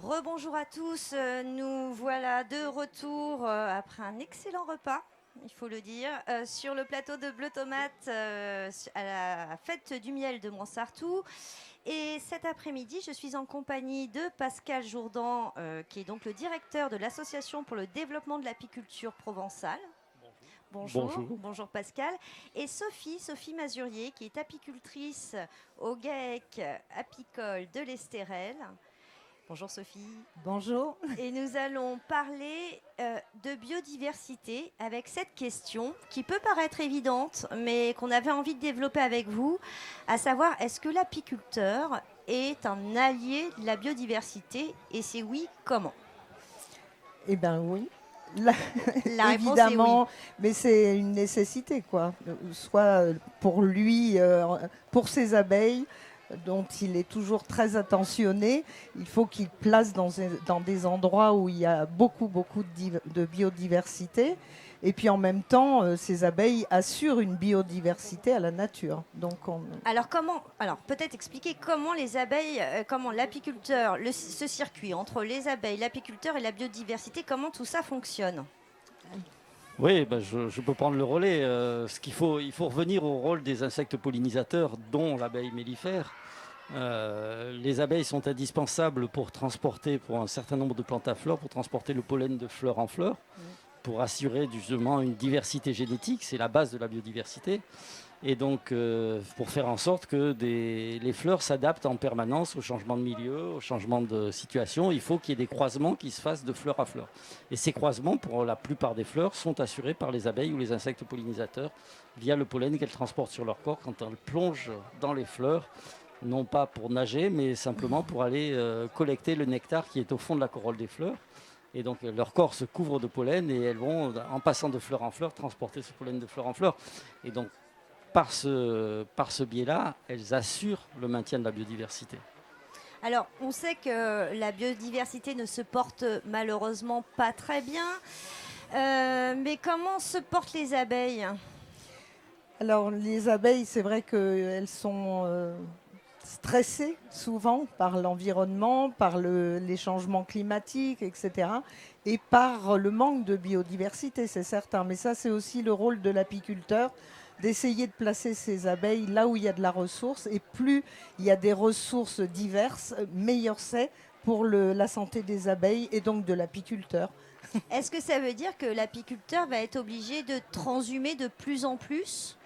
Rebonjour à tous, nous voilà de retour après un excellent repas, il faut le dire, sur le plateau de Bleu Tomate à la fête du miel de Montsartou. Et cet après-midi, je suis en compagnie de Pascal Jourdan, qui est donc le directeur de l'Association pour le développement de l'apiculture provençale. Bonjour, Bonjour. bonjour Pascal. Et Sophie Mazurier, qui est apicultrice au GAEC apicole de l'Estérel. Bonjour Sophie. Bonjour. Et nous allons parler de biodiversité avec cette question qui peut paraître évidente, mais qu'on avait envie de développer avec vous, à savoir est-ce que l'apiculteur est un allié de la biodiversité et c'est oui, comment? Eh bien oui, Là, La réponse est oui. évidemment, mais c'est une nécessité, quoi. Soit pour lui, pour ses abeilles, dont il est toujours très attentionné, il faut qu'il place dans des endroits où il y a beaucoup de biodiversité. Et puis en même temps, ces abeilles assurent une biodiversité à la nature. Alors peut-être expliquer comment les abeilles, comment l'apiculteur, ce circuit entre les abeilles, l'apiculteur et la biodiversité, comment tout ça fonctionne. Oui, je peux prendre le relais. Il faut revenir au rôle des insectes pollinisateurs, dont l'abeille mellifère. Les abeilles sont indispensables pour un certain nombre de plantes à fleurs, pour transporter le pollen de fleur en fleur, pour assurer justement une diversité génétique. C'est la base de la biodiversité. Et donc, pour faire en sorte que les fleurs s'adaptent en permanence au changement de milieu, au changement de situation, il faut qu'il y ait des croisements qui se fassent de fleur à fleur. Et ces croisements, pour la plupart des fleurs, sont assurés par les abeilles ou les insectes pollinisateurs via le pollen qu'elles transportent sur leur corps quand elles plongent dans les fleurs, non pas pour nager, mais simplement pour aller collecter le nectar qui est au fond de la corolle des fleurs. Et donc leur corps se couvre de pollen et elles vont, en passant de fleur en fleur, transporter ce pollen de fleur en fleur. Et donc par ce biais-là, elles assurent le maintien de la biodiversité. Alors, on sait que la biodiversité ne se porte malheureusement pas très bien, mais comment se portent les abeilles? Alors les abeilles, c'est vrai qu'elles sont stressées souvent par l'environnement, par les changements climatiques, etc. Et par le manque de biodiversité, c'est certain. Mais ça, c'est aussi le rôle de l'apiculteur, d'essayer de placer ses abeilles là où il y a de la ressource. Et plus il y a des ressources diverses, meilleur c'est pour la santé des abeilles et donc de l'apiculteur. Est-ce que ça veut dire que l'apiculteur va être obligé de transhumer de plus en plus?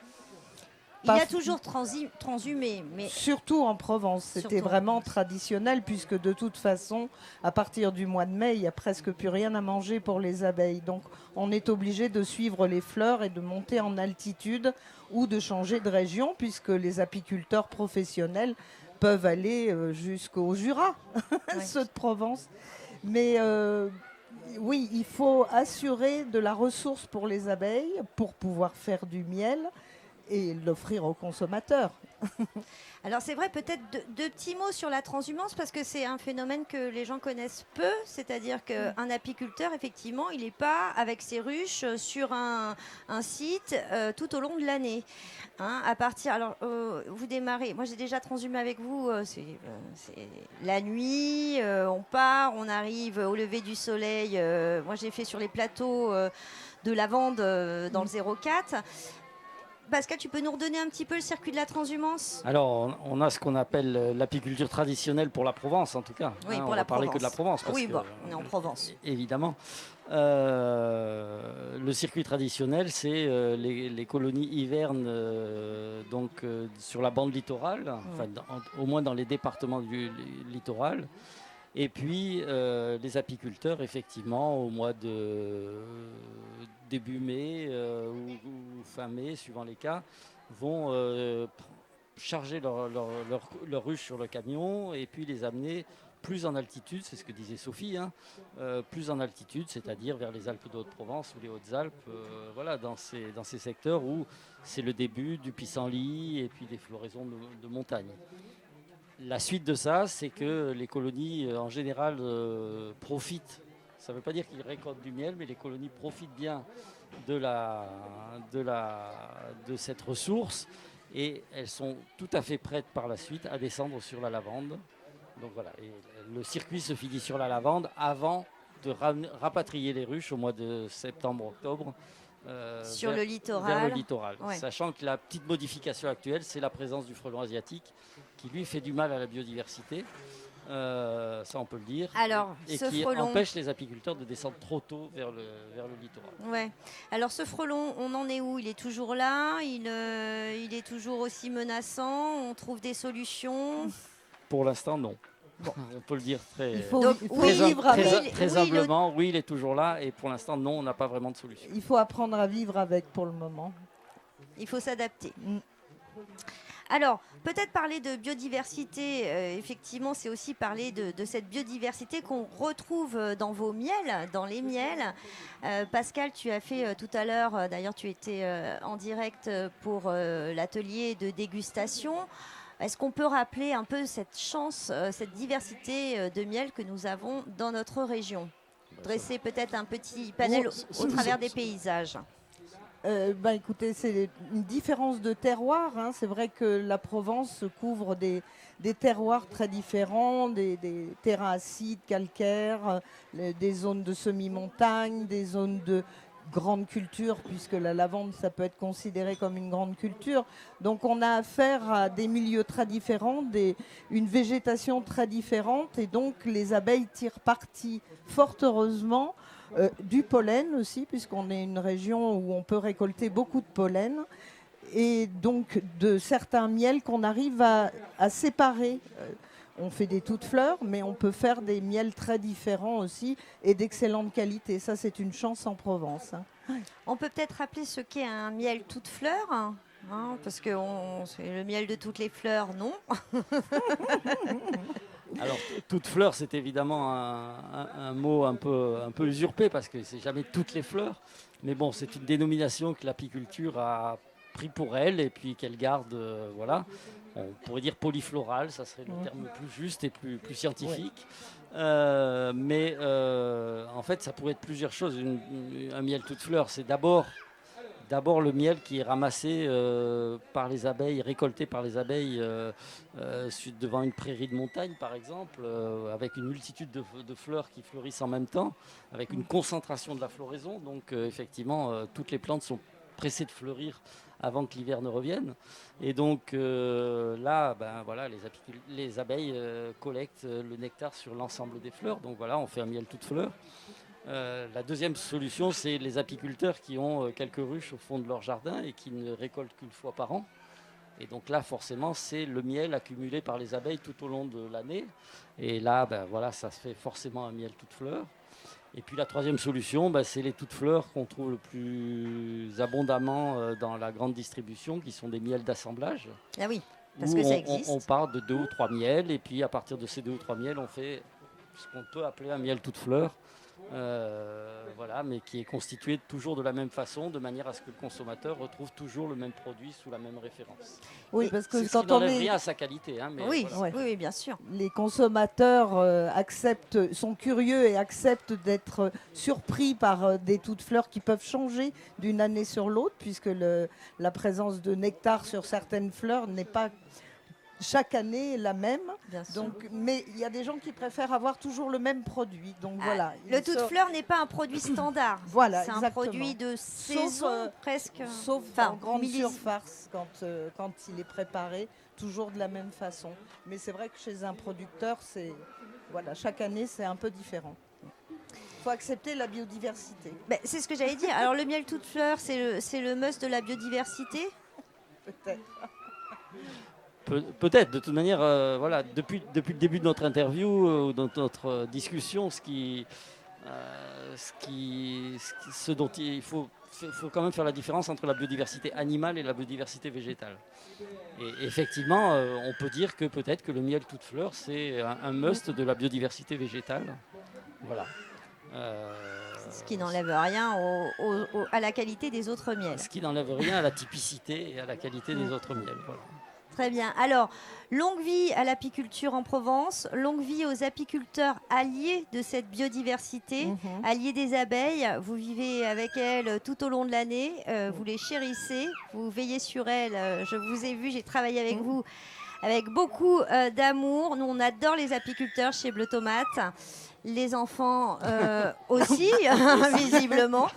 Il Pas a toujours transhumé, mais Surtout en Provence, c'était surtout en vraiment France. traditionnel puisque de toute façon, à partir du mois de mai, il n'y a presque plus rien à manger pour les abeilles. Donc on est obligé de suivre les fleurs et de monter en altitude ou de changer de région puisque les apiculteurs professionnels peuvent aller jusqu'au Jura, Ouais. ceux de Provence. Mais oui, il faut assurer de la ressource pour les abeilles pour pouvoir faire du miel et l'offrir aux consommateurs. Alors c'est vrai, peut-être deux petits mots sur la transhumance, parce que c'est un phénomène que les gens connaissent peu, c'est-à-dire qu'un apiculteur, effectivement, il n'est pas avec ses ruches sur un site tout au long de l'année. Hein, alors vous démarrez, moi j'ai déjà transhumé avec vous, c'est la nuit, on part, on arrive au lever du soleil, moi j'ai fait sur les plateaux de lavande dans le 04. Pascal, tu peux nous redonner un petit peu le circuit de la transhumance? Alors, on a ce qu'on appelle l'apiculture traditionnelle pour la Provence, en tout cas. Oui, On pour va la parler que de la Provence. Provence, parce Oui, que, bon, on est en Provence. évidemment, le circuit traditionnel, c'est les colonies hivernes sur la bande littorale, enfin, au moins dans les départements du littoral. Et puis, les apiculteurs, effectivement, au mois de début mai ou fin mai, suivant les cas, vont charger leur ruche sur le camion et puis les amener plus en altitude, c'est ce que disait Sophie, hein, plus en altitude, c'est-à-dire vers les Alpes de Haute-Provence ou les Hautes-Alpes, voilà, dans ces secteurs où c'est le début du pissenlit et puis des floraisons de montagne. La suite de ça, c'est que les colonies, en général, profitent. Ça ne veut pas dire qu'ils récoltent du miel, mais les colonies profitent bien de, de cette ressource et elles sont tout à fait prêtes par la suite à descendre sur la lavande Donc voilà, et le circuit se finit sur la lavande avant de rapatrier les ruches au mois de septembre-octobre Sur le vers littoral. le littoral. Ouais. Sachant que la petite modification actuelle, c'est la présence du frelon asiatique qui lui fait du mal à la biodiversité, ça on peut le dire, Alors, et ce qui frelon. empêche les apiculteurs de descendre trop tôt vers le littoral. Ouais. Alors ce frelon, on en est où? Il est toujours là? Il est toujours aussi menaçant? On trouve des solutions? Pour l'instant, non. On peut le dire très, Il faut, Donc, il faut oui, vivre oui, avec. très humblement. Oui, il est toujours là et pour l'instant, non, on n'a pas vraiment de solution. Il faut apprendre à vivre avec pour le moment. Il faut s'adapter. Mm. Alors, peut-être parler de biodiversité, effectivement, c'est aussi parler de cette biodiversité qu'on retrouve dans vos miels, dans les miels. Pascal, tu as fait tout à l'heure, d'ailleurs tu étais en direct pour l'atelier de dégustation. Est-ce qu'on peut rappeler un peu cette chance, cette diversité de miel que nous avons dans notre région? Dresser peut-être un petit panel au travers des paysages. Écoutez, c'est une différence de terroir. Hein. C'est vrai que la Provence couvre des terroirs très différents, des terrains acides, calcaires, des zones de semi-montagne, des zones de grande culture, puisque la lavande, ça peut être considéré comme une grande culture. Donc on a affaire à des milieux très différents, une végétation très différente, et donc les abeilles tirent parti, fort heureusement, du pollen aussi, puisqu'on est une région où on peut récolter beaucoup de pollen, et donc de certains miels qu'on arrive à séparer. On fait des toutes fleurs, mais on peut faire des miels très différents aussi et d'excellente qualité. Ça, c'est une chance en Provence. Hein. On peut peut-être rappeler ce qu'est un miel toute fleur, hein, parce que c'est le miel de toutes les fleurs, non? Alors, toute fleur, c'est évidemment un mot un peu usurpé parce que c'est jamais toutes les fleurs. Mais bon, c'est une dénomination que l'apiculture a pris pour elle et puis qu'elle garde, voilà. On pourrait dire polyfloral, ça serait le terme plus juste et plus scientifique. Mais en fait, ça pourrait être plusieurs choses. Un miel toute fleur, c'est d'abord le miel qui est ramassé par les abeilles, récolté par les abeilles devant une prairie de montagne, par exemple, avec une multitude de fleurs qui fleurissent en même temps, avec une concentration de la floraison. Donc, effectivement, toutes les plantes sont pressées de fleurir avant que l'hiver ne revienne. Et donc, là, voilà, les abeilles collectent le nectar sur l'ensemble des fleurs. Donc, voilà, on fait un miel toute fleur. La deuxième solution, c'est les apiculteurs qui ont quelques ruches au fond de leur jardin et qui ne récoltent qu'une fois par an. Et donc là, forcément, c'est le miel accumulé par les abeilles tout au long de l'année. Et là, voilà, ça se fait forcément un miel toute fleur. Et puis la troisième solution, c'est les toutes fleurs qu'on trouve le plus abondamment dans la grande distribution, qui sont des miels d'assemblage. Ah oui, parce que ça existe. On part de 2 ou 3 miels, et puis à partir de ces 2 ou 3 miels, on fait ce qu'on peut appeler un miel toute fleur. Voilà, mais qui est constitué toujours de la même façon, de manière à ce que le consommateur retrouve toujours le même produit sous la même référence. Oui, parce que quand on n'enlève rien à sa qualité. Hein, mais oui, voilà. oui, bien sûr. Les consommateurs sont curieux et acceptent d'être surpris par des toutes fleurs qui peuvent changer d'une année sur l'autre, puisque la présence de nectar sur certaines fleurs n'est pas chaque année la même. Donc, mais il y a des gens qui préfèrent avoir toujours le même produit. Donc voilà. Le toute fleur n'est pas un produit standard. Voilà, c'est exactement. Un produit de saison presque. Sauf en grande surface quand il est préparé, toujours de la même façon. Mais c'est vrai que chez un producteur, chaque année c'est un peu différent. Il faut accepter la biodiversité. C'est ce que j'allais dire. Alors le miel toute fleur, c'est le must de la biodiversité? Peut-être. Peut-être, de toute manière, voilà, depuis le début de notre interview, de notre discussion, ce dont il faut quand même faire la différence entre la biodiversité animale et la biodiversité végétale. Et effectivement, on peut dire que peut-être que le miel toute fleur, c'est un must de la biodiversité végétale. Voilà. Ce qui n'enlève rien à la qualité des autres miels. Ce qui n'enlève rien à la typicité et à la qualité des autres miels. Voilà. Très bien. Alors, longue vie à l'apiculture en Provence, longue vie aux apiculteurs alliés de cette biodiversité, alliés des abeilles. Vous vivez avec elles tout au long de l'année, vous les chérissez, vous veillez sur elles. Je vous ai vu, j'ai travaillé avec vous avec beaucoup d'amour. Nous, on adore les apiculteurs chez Bleu Tomate. Les enfants aussi, visiblement.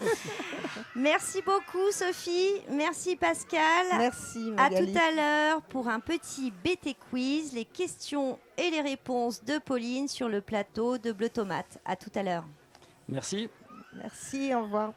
Merci beaucoup, Sophie. Merci, Pascal. Merci, À Magali. tout à l'heure pour un petit BT quiz, les questions et les réponses de Pauline sur le plateau de Bleu Tomate. À tout à l'heure. Merci. Merci, au revoir.